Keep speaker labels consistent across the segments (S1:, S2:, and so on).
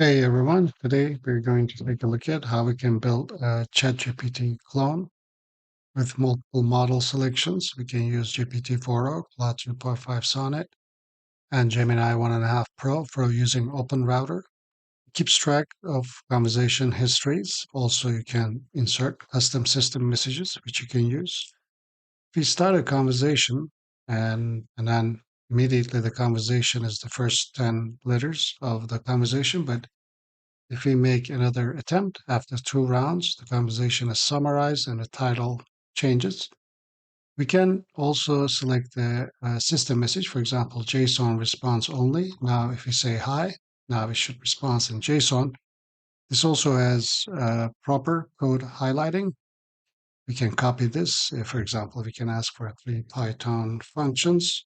S1: Hey everyone, today we're going to take a look at how we can build a ChatGPT clone with multiple model selections. We can use GPT-4o, Claude 3.5 Sonnet, and Gemini 1.5 Pro for using Open Router. It keeps track of conversation histories. Also, you can insert custom system messages, which you can use. If you start a conversation and then immediately the conversation is the first 10 letters of the conversation, but if we make another attempt after 2 rounds, the conversation is summarized and the title changes. We can also select the system message, for example, JSON response only. Now, if we say hi, now we should respond in JSON. This also has proper code highlighting. We can copy this. For example, we can ask for 3 Python functions.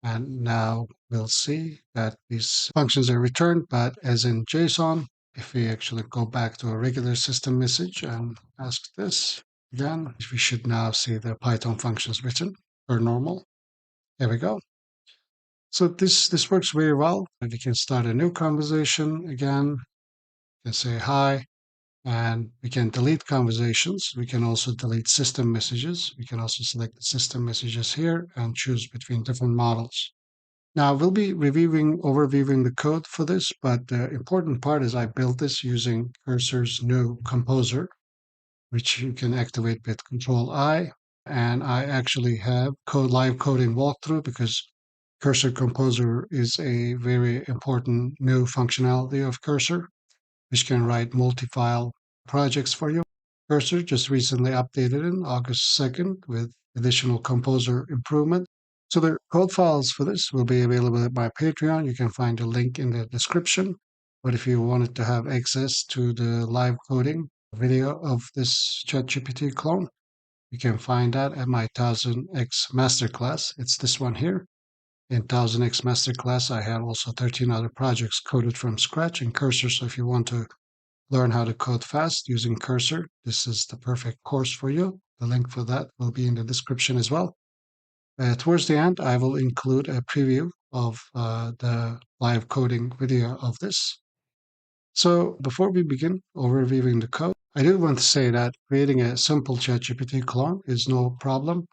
S1: And now we'll see that these functions are returned, but as in JSON, if we actually go back to a regular system message and ask this again, we should now see the Python functions written per normal. There we go. So this works very well. We can start a new conversation again. We can say hi, and we can delete conversations. We can also delete system messages. We can also select the system messages here and choose between different models. Now, we'll be overviewing the code for this, but the important part is I built this using Cursor's new composer, which you can activate with Control I. And I actually have live coding walkthrough because Cursor Composer is a very important new functionality of Cursor, which can write multi-file projects for you. Cursor just recently updated in August 2nd with additional composer improvement. So the code files for this will be available at my Patreon. You can find a link in the description. But if you wanted to have access to the live coding video of this ChatGPT clone, you can find that at my 1000x Masterclass. It's this one here. In 1000x Masterclass, I have also 13 other projects coded from scratch in Cursor. So if you want to learn how to code fast using Cursor, this is the perfect course for you. The link for that will be in the description as well. Towards the end, I will include a preview of the live coding video of this. So before we begin overviewing the code, I do want to say that creating a simple ChatGPT clone is no problem,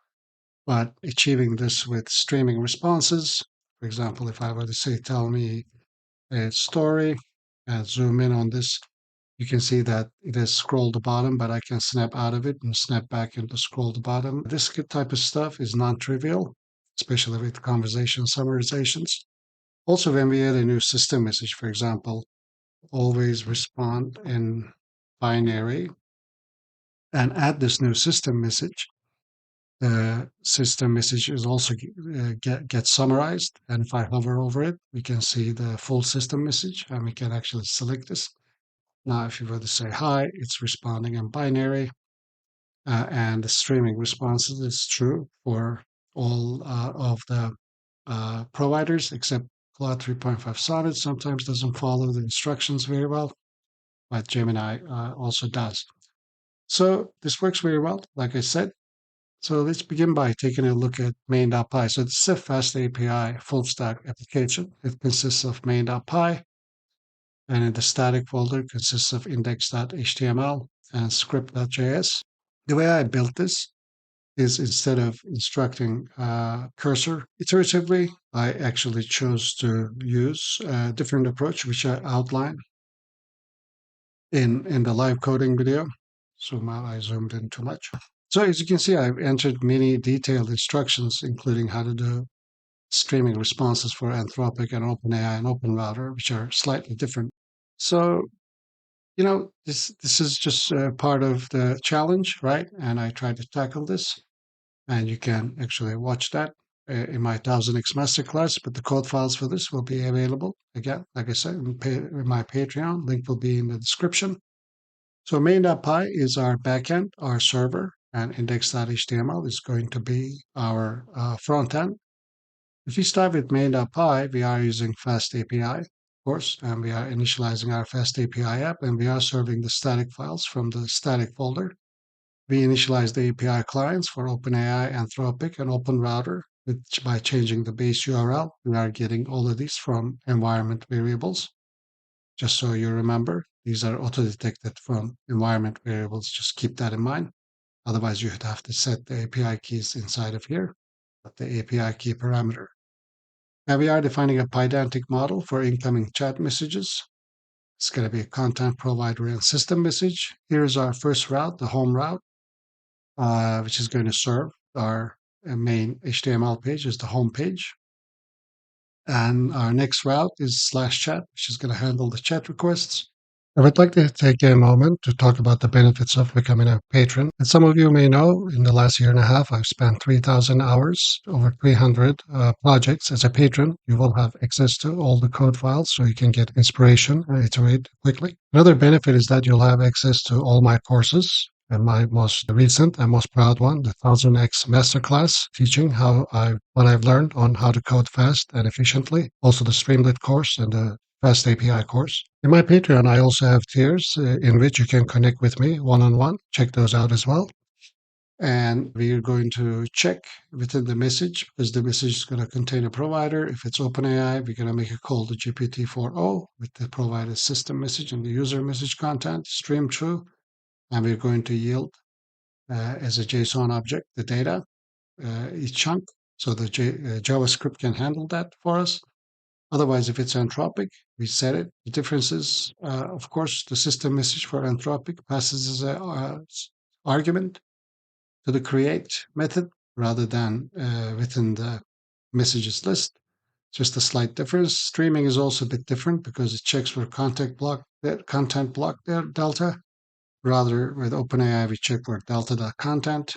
S1: but achieving this with streaming responses, for example, if I were to say, tell me a story and zoom in on this, you can see that it has scrolled to bottom, but I can snap out of it and snap back into scroll to bottom. This type of stuff is non-trivial, especially with conversation summarizations. Also, when we add a new system message, for example, always respond in binary and add this new system message, the system message is also get summarized. And if I hover over it, we can see the full system message and we can actually select this. Now, if you were to say hi, it's responding in binary, and the streaming responses is true for all of the providers except Claude 3.5 Sonnet sometimes doesn't follow the instructions very well, but Gemini also does. So this works very well, like I said. So let's begin by taking a look at main.py. So this is a fast API full stack application. It consists of main.py, and in the static folder consists of index.html and script.js. The way I built this is instead of instructing cursor iteratively, I actually chose to use a different approach, which I outline in the live coding video. So now I zoomed in too much. So as you can see, I've entered many detailed instructions, including how to do streaming responses for Anthropic and OpenAI and OpenRouter, which are slightly different. So, this is just part of the challenge, right? And I tried to tackle this, and you can actually watch that in my 1000x Masterclass, but the code files for this will be available, again, like I said, in my Patreon. Link will be in the description. So main.py is our backend, our server, and index.html is going to be our front end. If we start with main.py, we are using Fast API, of course, and we are initializing our Fast API app, and we are serving the static files from the static folder. We initialize the API clients for OpenAI, Anthropic, and OpenRouter, which by changing the base URL, we are getting all of these from environment variables. just so you remember. These are auto-detected from environment variables. Just keep that in mind. Otherwise, you'd have to set the API keys inside of here, but the API key parameter. Now we are defining a Pydantic model for incoming chat messages. It's going to be a content provider and system message. Here's our first route, the home route, which is going to serve our main HTML page is the home page. And our next route is /chat, which is going to handle the chat requests. I would like to take a moment to talk about the benefits of becoming a patron. As some of you may know, in the last year and a half, I've spent 3,000 hours, over 300 projects. As a patron, you will have access to all the code files so you can get inspiration and iterate quickly. Another benefit is that you'll have access to all my courses. And my most recent and most proud one, the 1000x Masterclass, teaching what I've learned on how to code fast and efficiently. Also the Streamlit course and the Fast API course. In my Patreon, I also have tiers in which you can connect with me one-on-one. Check those out as well. And we are going to check within the message because the message is going to contain a provider. If it's OpenAI, we're going to make a call to GPT-4o with the provided system message and the user message content, stream true. And we're going to yield as a JSON object the data, each chunk, so the JavaScript can handle that for us. Otherwise, if it's Anthropic, we set it. The difference is, of course, the system message for Anthropic passes as an argument to the create method rather than within the messages list. Just a slight difference. Streaming is also a bit different because it checks for content block delta. Rather, with OpenAI, we check for delta.content.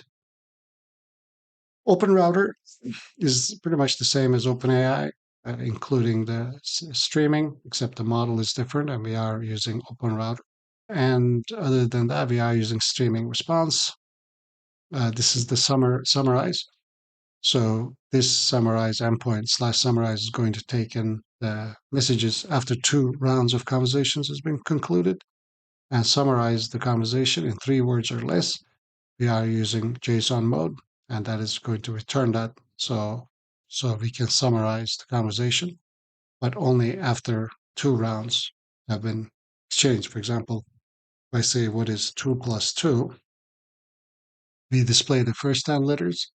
S1: OpenRouter is pretty much the same as OpenAI, including the streaming, except the model is different, and we are using OpenRouter. And other than that, we are using streaming response. This is the summarize. So this summarize endpoint /summarize is going to take in the messages after 2 rounds of conversations has been concluded and summarize the conversation in 3 words or less. We are using JSON mode, and that is going to return that so we can summarize the conversation, but only after 2 rounds have been exchanged. For example, if I say what is 2 plus 2, we display the first 10 letters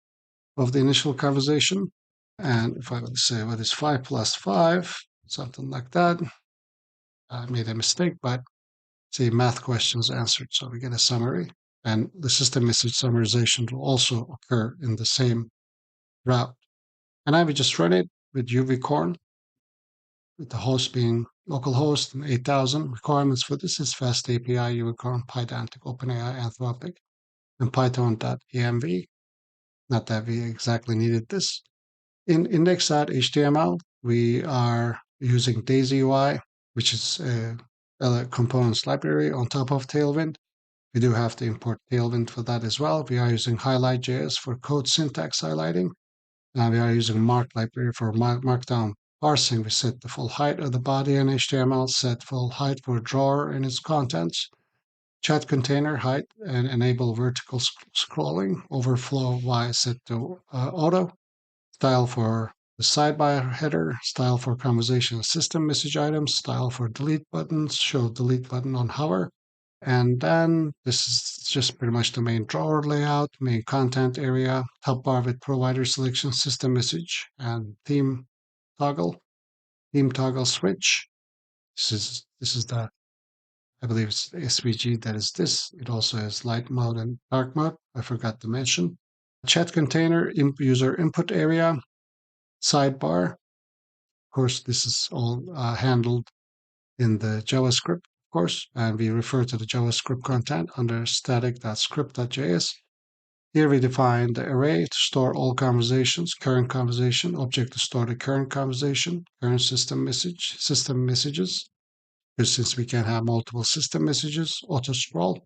S1: of the initial conversation. And if I would say what is 5 plus 5, something like that, I made a mistake, but say math questions answered. So we get a summary. And the system message summarization will also occur in the same route. And I would just run it with UVcorn, with the host being localhost and 8,000. Requirements for this is Fast API, UVcorn, Pydantic, OpenAI, Anthropic, and Python.env. Not that we exactly needed this. In index.html, we are using Daisy UI, which is a components library on top of Tailwind. We do have to import Tailwind for that as well. We are using Highlight.js for code syntax highlighting. We are using Mark library for markdown parsing. We set the full height of the body in HTML, set full height for drawer and its contents, chat container height, and enable vertical scrolling. Overflow Y set to auto. Style for the sidebar header, style for conversation system message items, style for delete buttons, show delete button on hover. And then this is just pretty much the main drawer layout, main content area, top bar with provider selection, system message, and theme toggle switch. This is the, I believe it's the SVG that is this. It also has light mode and dark mode. I forgot to mention. Chat container, user input area, sidebar. Of course, this is all handled in the JavaScript, of course, and we refer to the JavaScript content under static.script.js. Here we define the array to store all conversations, current conversation, object to store the current conversation, current system messages, because since we can have multiple system messages, auto scroll.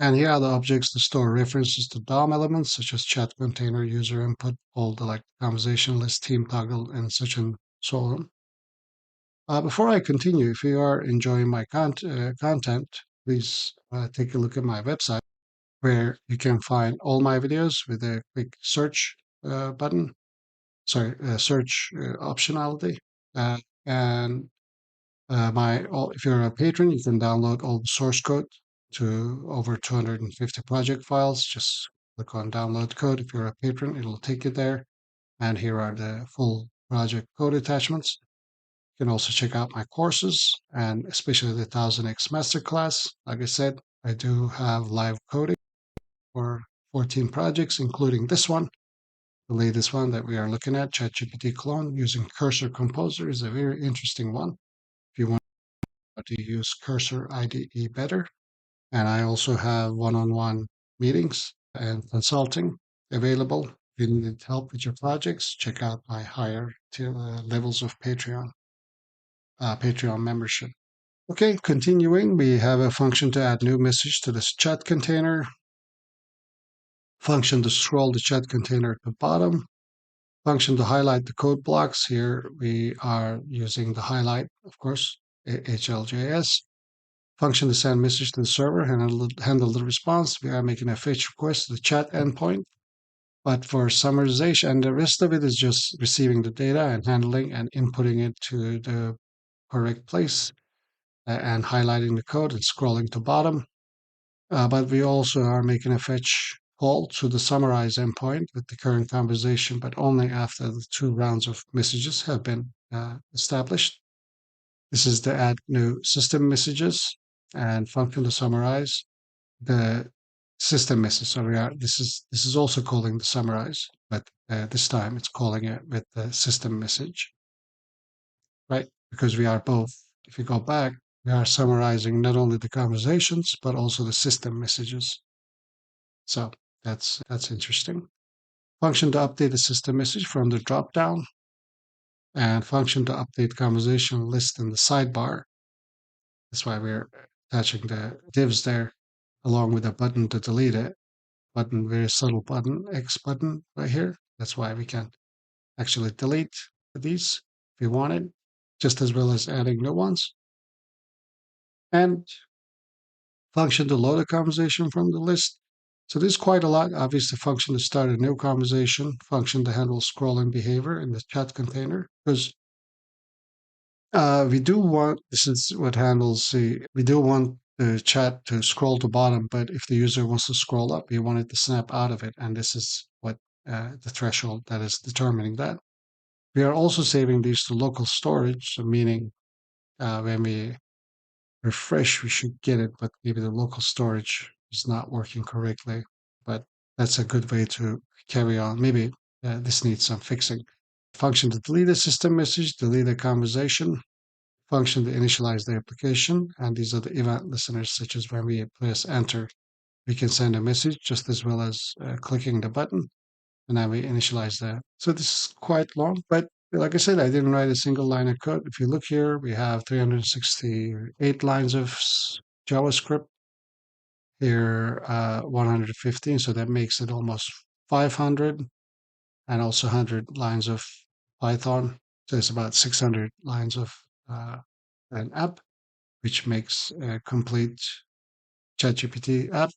S1: And here are the objects to store references to DOM elements such as chat container, user input, all the like conversation list, theme toggle, and such and so on. Before I continue, if you are enjoying my content, please take a look at my website where you can find all my videos with a quick search button, search optionality. And If you're a patron, you can download all the source code to over 250 project files. Just click on download code. If you're a patron, it'll take you there. And here are the full project code attachments. You can also check out my courses and especially the 1000x Masterclass. Like I said, I do have live coding for 14 projects, including this one. The latest one that we are looking at, ChatGPT clone using Cursor Composer, is a very interesting one. If you want to use Cursor IDE better. And I also have one-on-one meetings and consulting available. If you need help with your projects, check out my higher levels of Patreon membership. Okay, continuing, we have a function to add new message to this chat container, function to scroll the chat container to bottom, function to highlight the code blocks. Here we are using the highlight, of course, HLJS. Function to send message to the server and handle the response. We are making a fetch request to the chat endpoint. But for summarization, and the rest of it is just receiving the data and handling and inputting it to the correct place and highlighting the code and scrolling to bottom. But we also are making a fetch call to the summarize endpoint with the current conversation, but only after the 2 rounds of messages have been established. This is the add new system messages and function to summarize the system message. So this is also calling the summarize, but this time it's calling it with the system message, right? Because we are both. If you go back, we are summarizing not only the conversations but also the system messages. So that's interesting. Function to update the system message from the dropdown, and function to update conversation list in the sidebar. That's why we're attaching the divs there, along with a button to delete it. Button, very subtle button, X button right here. That's why we can actually delete these if you wanted, just as well as adding new ones. And function to load a conversation from the list. So there's quite a lot. Obviously, function to start a new conversation, function to handle scrolling behavior in the chat container, because we do want, this is what handles we do want the chat to scroll to bottom, but if the user wants to scroll up, we want it to snap out of it. And this is what the threshold that is determining that. We are also saving these to local storage, so meaning when we refresh, we should get it, but maybe the local storage is not working correctly. But that's a good way to carry on. Maybe this needs some fixing. Function to delete a system message, delete a conversation, function to initialize the application, and these are the event listeners, such as when we press enter, we can send a message just as well as clicking the button, and then we initialize that. So this is quite long, but like I said, I didn't write a single line of code. If you look here, we have 368 lines of JavaScript. Here, 115, so that makes it almost 500, and also 100 lines of Python. So it's about 600 lines of an app, which makes a complete ChatGPT app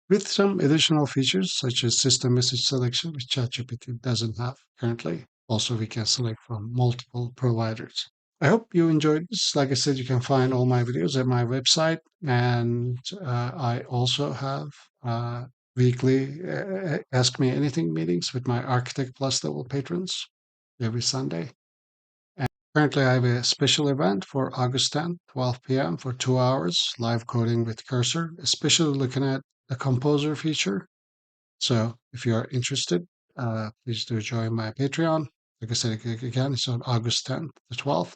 S1: with some additional features such as system message selection, which ChatGPT doesn't have currently. Also, we can select from multiple providers. I hope you enjoyed this. Like I said, you can find all my videos at my website, and I also have weekly Ask Me Anything meetings with my Architect Plus level patrons every Sunday. Currently, I have a special event for August 10th, 12 p.m. for 2 hours, live coding with Cursor, especially looking at the Composer feature. So if you are interested, please do join my Patreon. Like I said again, it's on August 10th to 12th.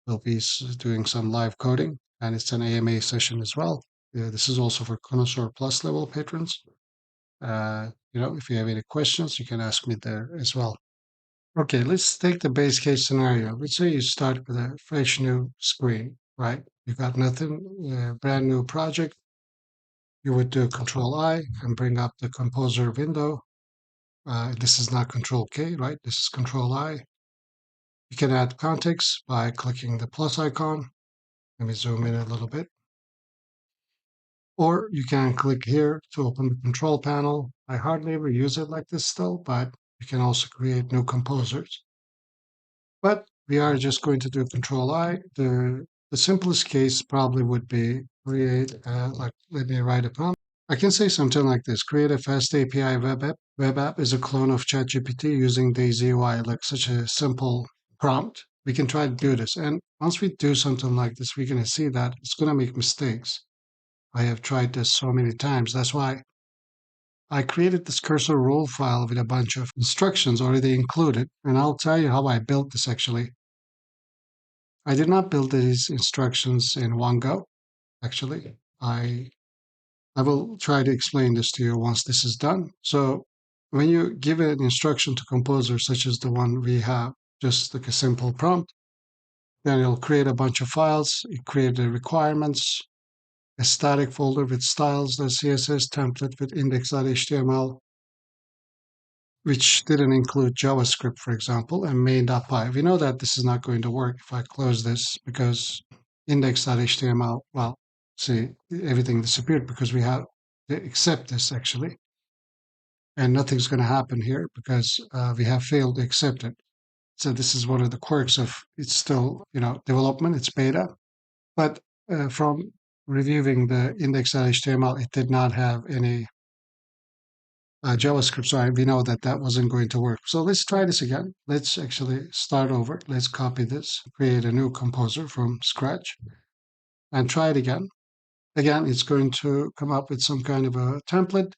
S1: We'll be doing some live coding, and it's an AMA session as well. This is also for Connoisseur Plus level patrons. If you have any questions, you can ask me there as well. Okay, let's take the base case scenario. Let's say you start with a fresh new screen, right? You got nothing, brand new project. You would do Control I and bring up the Composer window. This is not Control K, right? This is Control I. You can add context by clicking the plus icon. Let me zoom in a little bit. Or you can click here to open the control panel. I hardly ever use it like this still, but you can also create new composers. But we are just going to do Control I. The simplest case probably would be create, like, let me write a prompt. I can say something like this: create a fast API web app. Web app is a clone of ChatGPT using Daisy UI, like such a simple prompt. We can try to do this. And once we do something like this, we're going to see that it's going to make mistakes. I have tried this so many times. That's why I created this cursor rule file with a bunch of instructions already included. And I'll tell you how I built this actually. I did not build these instructions in one go, actually. I will try to explain this to you once this is done. So when you give an instruction to Composer, such as the one we have, just like a simple prompt, then it'll create a bunch of files. It create the requirements, a static folder with styles.css, template with index.html, which didn't include JavaScript, for example, and main.py. We know that this is not going to work if I close this because index.html, well, see, everything disappeared because we have to accept this actually, and nothing's going to happen here because we have failed to accept it. So this is one of the quirks of it's still, development, it's beta, but from reviewing the index.html, it did not have any JavaScript, so we know that that wasn't going to work. So let's try this again. Let's actually start over. Let's copy this, create a new composer from scratch, and try it again. Again, it's going to come up with some kind of a template,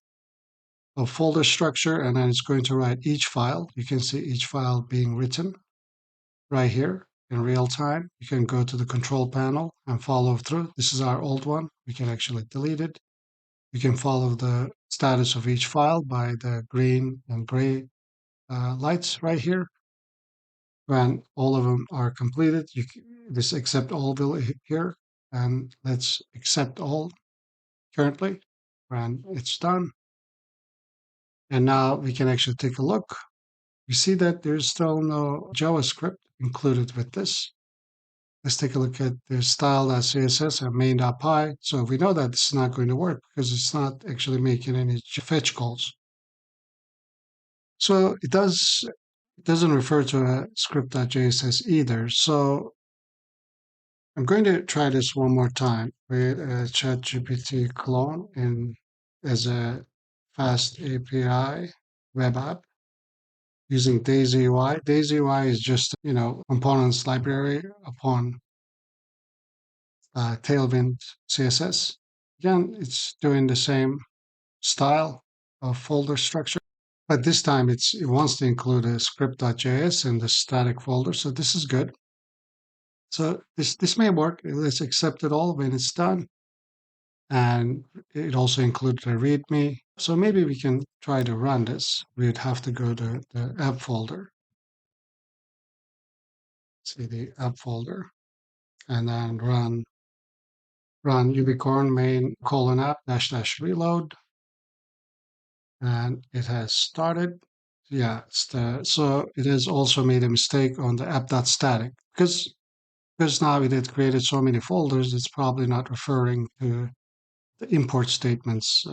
S1: a folder structure, and then it's going to write each file. You can see each file being written right here in real time. You can go to the control panel and follow through. This is our old one. We can actually delete it. You can follow the status of each file by the green and gray lights right here. When all of them are completed, this accept all will hit here, and let's accept all currently when it's done. And now we can actually take a look. We see that there's still no JavaScript included with this. Let's take a look at the style.css and main.py. So we know that this is not going to work because it's not actually making any fetch calls. So it doesn't refer to a script.js either. So I'm going to try this one more time with a ChatGPT clone as a fast API web app using Daisy UI. Daisy UI is just, components library upon Tailwind CSS. Again, it's doing the same style of folder structure, but this time it wants to include a script.js in the static folder. So this is good. So this may work. Let's accept it all when it's done. And it also includes a README. So maybe we can try to run this. We'd have to go to the app folder, see the app folder, and then run unicorn main colon app dash dash reload. And it has started. Yeah, so it has also made a mistake on the app.static because now it had created so many folders, it's probably not referring to the import statements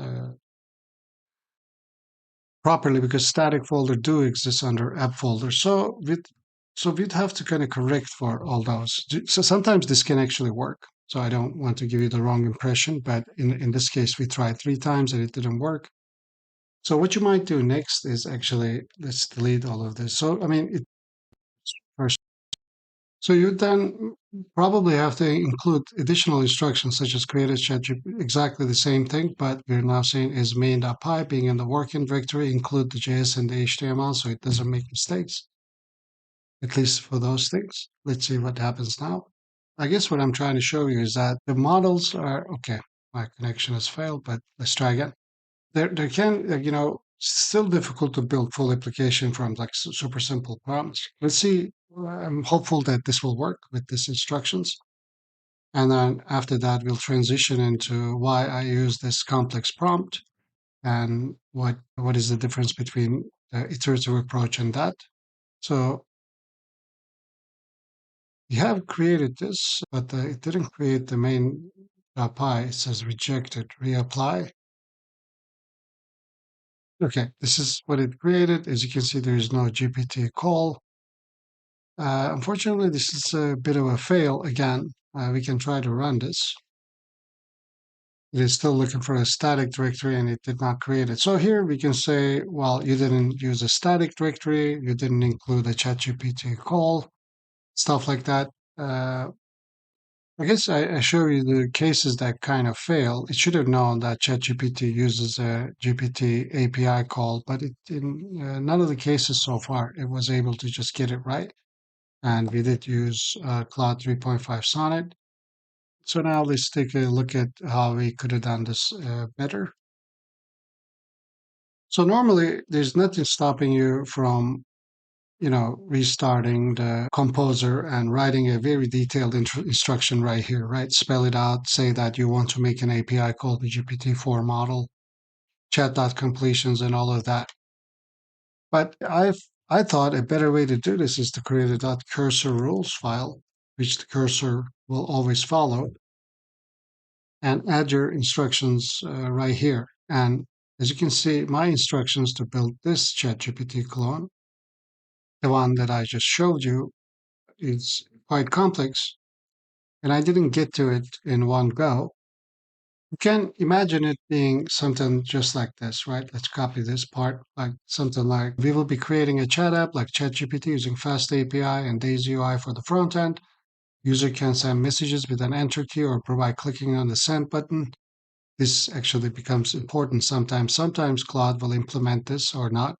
S1: properly because static folder do exist under app folder. So we'd have to kind of correct for all those. So sometimes this can actually work. So I don't want to give you the wrong impression, but in this case, we tried 3 times and it didn't work. So what you might do next is actually, let's delete all of this. So, I mean, first. So you then probably have to include additional instructions such as create a chat, exactly the same thing, but we're now saying is main.py being in the working directory, include the JS and the HTML so it doesn't make mistakes, at least for those things. Let's see what happens now. I guess what I'm trying to show you is that the models are, okay, my connection has failed, but let's try again. There can, still difficult to build full application from like super simple prompts. Let's see. I'm hopeful that this will work with these instructions. And then after that, we'll transition into why I use this complex prompt and what is the difference between the iterative approach and that. So we have created this, but it didn't create the main py. It says rejected, reapply. Okay, this is what it created. As you can see, there is no GPT call. Unfortunately, this is a bit of a fail again. We can try to run this. It is still looking for a static directory and it did not create it. So here we can say, well, you didn't use a static directory, you didn't include a ChatGPT call, stuff like that. Uh, I guess I show you the cases that kind of fail. It should have known that ChatGPT uses a GPT API call, but in none of the cases so far, it was able to just get it right. And we did use Claude 3.5 Sonnet. So now let's take a look at how we could have done this better. So normally there's nothing stopping you from, restarting the composer and writing a very detailed instruction right here, right? Spell it out, say that you want to make an API called the GPT-4 model, chat.completions and all of that. But I thought a better way to do this is to create a .cursor rules file, which the cursor will always follow, and add your instructions right here. And as you can see, my instructions to build this ChatGPT clone, the one that I just showed you, is quite complex, and I didn't get to it in one go. You can imagine it being something just like this, right? Let's copy this part, like something like we will be creating a chat app like ChatGPT using Fast API and Daisy UI for the front end. User can send messages with an enter key or by clicking on the send button. This actually becomes important sometimes. Sometimes Claude will implement this or not.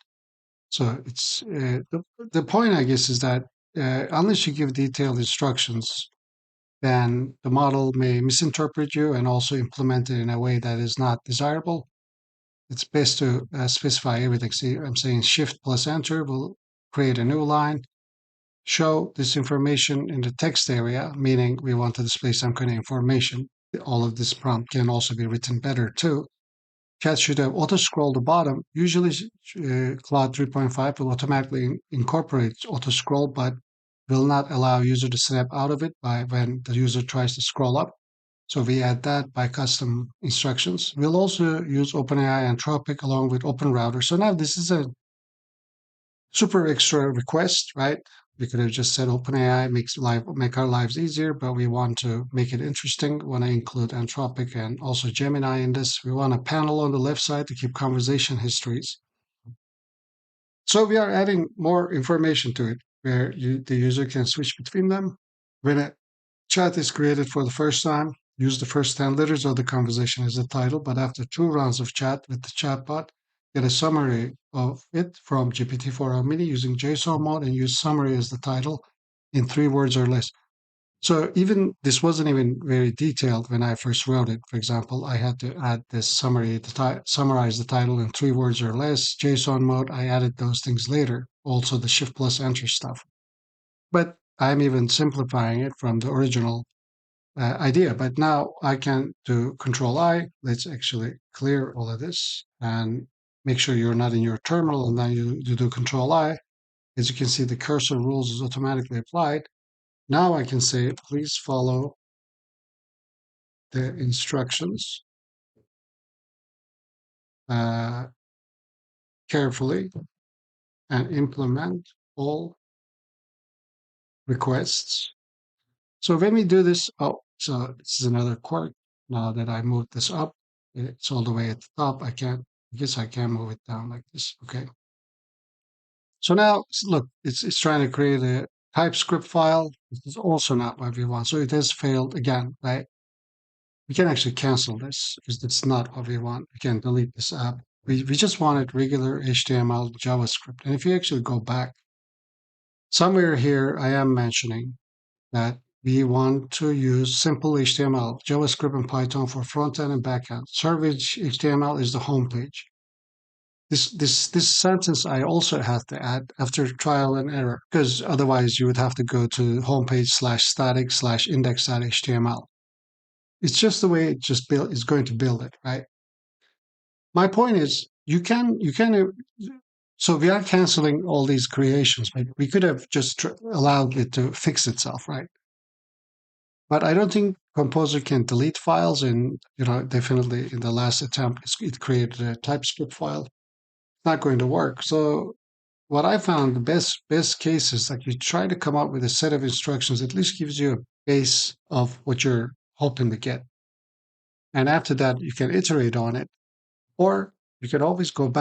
S1: So it's the point, I guess, is that unless you give detailed instructions, then the model may misinterpret you and also implement it in a way that is not desirable. It's best to specify everything. See, I'm saying shift plus enter will create a new line. Show this information in the text area, meaning we want to display some kind of information. All of this prompt can also be written better too. Chat should have auto scroll the bottom. Usually, Claude 3.5 will automatically incorporate auto scroll, but will not allow user to snap out of it by when the user tries to scroll up. So we add that by custom instructions. We'll also use OpenAI Anthropic along with OpenRouter. So now this is a super extra request, right? We could have just said OpenAI make our lives easier, but we want to make it interesting. We want to include Anthropic and also Gemini in this. We want a panel on the left side to keep conversation histories. So we are adding more information to it where the user can switch between them. When a chat is created for the first time, use the first 10 letters of the conversation as the title, but after 2 rounds of chat with the chatbot, get a summary of it from GPT-4o Mini using JSON mode and use summary as the title in 3 words or less. So even this wasn't even very detailed when I first wrote it. For example, I had to add this summary to summarize the title in 3 words or less. JSON mode, I added those things later. Also the shift plus enter stuff. But I'm even simplifying it from the original idea. But now I can do Control I. Let's actually clear all of this and make sure you're not in your terminal. And then you do Control I. As you can see, the cursor rules is automatically applied. Now I can say, please follow the instructions uh, carefully and implement all requests. So when we do this, so this is another quirk. Now that I moved this up, it's all the way at the top. I guess I can move it down like this. Okay. So now look, it's trying to create a TypeScript file. This is also not what we want. So it has failed again, right? We can actually cancel this because it's not what we want. We can delete this app. We just wanted regular HTML JavaScript. And if you actually go back, somewhere here I am mentioning that we want to use simple HTML, JavaScript and Python for front end and back end. Server HTML is the home page. This sentence I also have to add after trial and error, because otherwise you would have to go to homepage /static/index.html. It's just the way it just is going to build it, right? My point is, so we are canceling all these creations, but we could have just allowed it to fix itself, right? But I don't think Composer can delete files, and definitely in the last attempt, it created a TypeScript file. It's not going to work. So what I found the best case is like you try to come up with a set of instructions, at least gives you a base of what you're hoping to get. And after that, you can iterate on it, or you can always go back